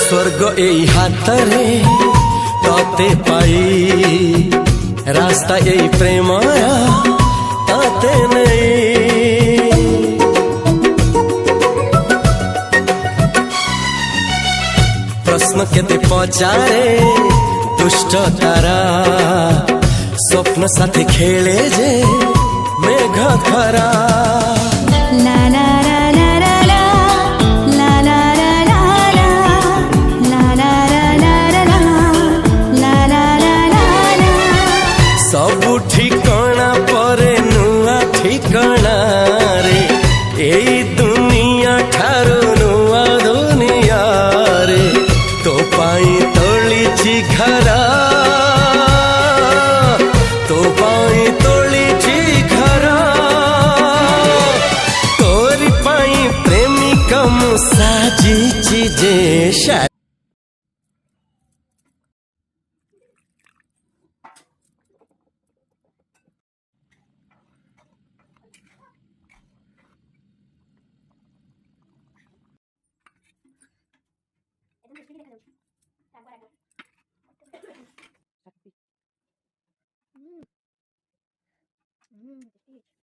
स्वर्ग एई हातरे तते पाई रास्ता एई प्रेमया ताते नहीं। प्रश्न केते पचारे दुष्ट तारा स्वप्न साथी खेले जे मेघ खरा। ला ला सबु ठिकाना परे नुआ ठिकाना रे एई दुनिया ठारू नुआ दुनिया रे। तो पाई तोलिछि घरा तो पाई तोलिछि घरा तोरी पाई प्रेमिका मु साजिछि जे